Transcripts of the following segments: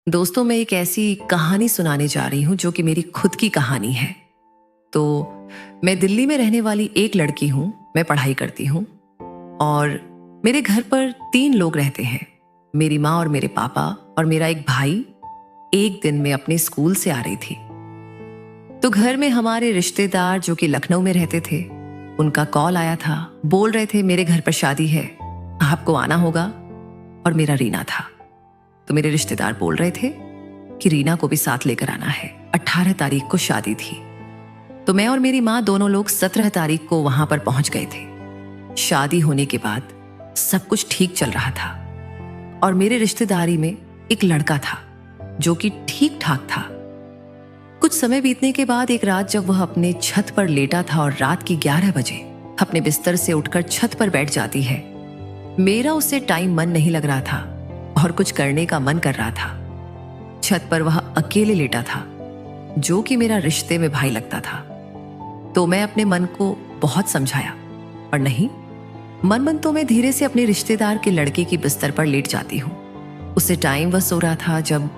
दोस्तों, मैं एक ऐसी कहानी सुनाने जा रही हूँ जो कि मेरी खुद की कहानी है। तो मैं दिल्ली में रहने वाली एक लड़की हूँ। मैं पढ़ाई करती हूँ और मेरे घर पर 3 लोग रहते हैं। मेरी माँ और मेरे पापा और मेरा एक भाई। एक दिन मैं अपने स्कूल से आ रही थी तो घर में हमारे रिश्तेदार जो कि लखनऊ में रहते थे, उनका कॉल आया था। बोल रहे थे मेरे घर पर शादी है, आपको आना होगा। और मेरा रीना था। तो मेरे रिश्तेदार बोल रहे थे कि रीना को भी साथ लेकर आना है। 18 तारीख को शादी थी। तो मैं और मेरी माँ दोनों लोग 17 तारीख को वहां पर पहुंच गए थे। शादी होने के बाद सब कुछ ठीक चल रहा था और मेरे रिश्तेदारी में एक लड़का था जो कि ठीक ठाक था। कुछ समय बीतने के बाद एक रात जब वह अपने छत पर लेटा था और रात की 11 बजे अपने बिस्तर से उठकर छत पर बैठ जाती है, मेरा उससे टाइम मन नहीं लग रहा था और कुछ करने का मन कर रहा था। छत पर वह अकेले लेटा था जो कि मेरा रिश्ते में भाई लगता था। तो मैं अपने मन को बहुत समझाया और नहीं, मन तो मैं धीरे से अपने रिश्तेदार के लड़के की बिस्तर पर लेट जाती हूँ। उससे टाइम वह सो रहा था जब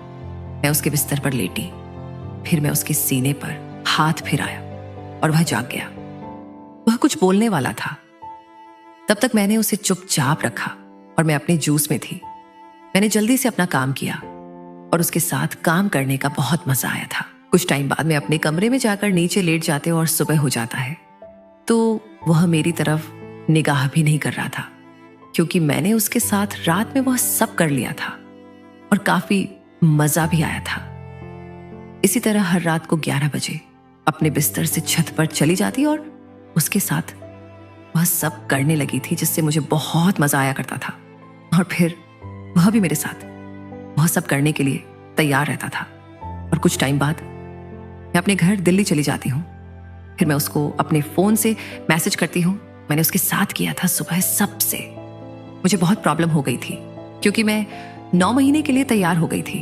मैं उसके बिस्तर पर लेटी। फिर मैं उसके सीने पर हाथ फिराया और वह जाग गया। वह कुछ बोलने वाला था। तब तक मैंने उसे चुपचाप रखा और मैं अपने जूस में थी। मैंने जल्दी से अपना काम किया और उसके साथ काम करने का बहुत मजा आया था। कुछ टाइम बाद में अपने कमरे में जाकर नीचे लेट जाते और सुबह हो जाता है तो वह मेरी तरफ निगाह भी नहीं कर रहा था, क्योंकि मैंने उसके साथ रात में वह सब कर लिया था और काफी मजा भी आया था। इसी तरह हर रात को 11 बजे अपने बिस्तर से छत पर चली जाती और उसके साथ वह सब करने लगी थी जिससे मुझे बहुत मजा आया करता था। और फिर वह भी मेरे साथ वह सब करने के लिए तैयार रहता था। और कुछ टाइम बाद मैं अपने घर दिल्ली चली जाती हूँ। फिर मैं उसको अपने फोन से मैसेज करती हूँ। मैंने उसके साथ किया था सुबह सबसे। मुझे बहुत प्रॉब्लम हो गई थी क्योंकि मैं 9 महीने के लिए तैयार हो गई थी।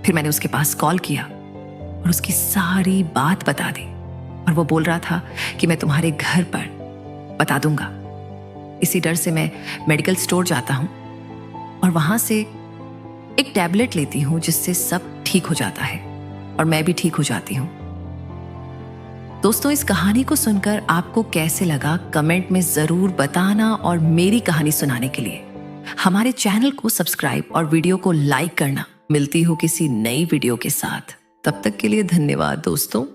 फिर मैंने उसके पास कॉल किया और उसकी सारी बात बता दी और वो बोल रहा था कि मैं तुम्हारे घर पर बता दूंगा। इसी डर से मैं मेडिकल स्टोर जाता हूँ और वहां से एक टैबलेट लेती हूँ जिससे सब ठीक हो जाता है और मैं भी ठीक हो जाती हूँ। दोस्तों, इस कहानी को सुनकर आपको कैसे लगा कमेंट में जरूर बताना और मेरी कहानी सुनाने के लिए हमारे चैनल को सब्सक्राइब और वीडियो को लाइक करना। मिलती हूँ किसी नई वीडियो के साथ। तब तक के लिए धन्यवाद दोस्तों।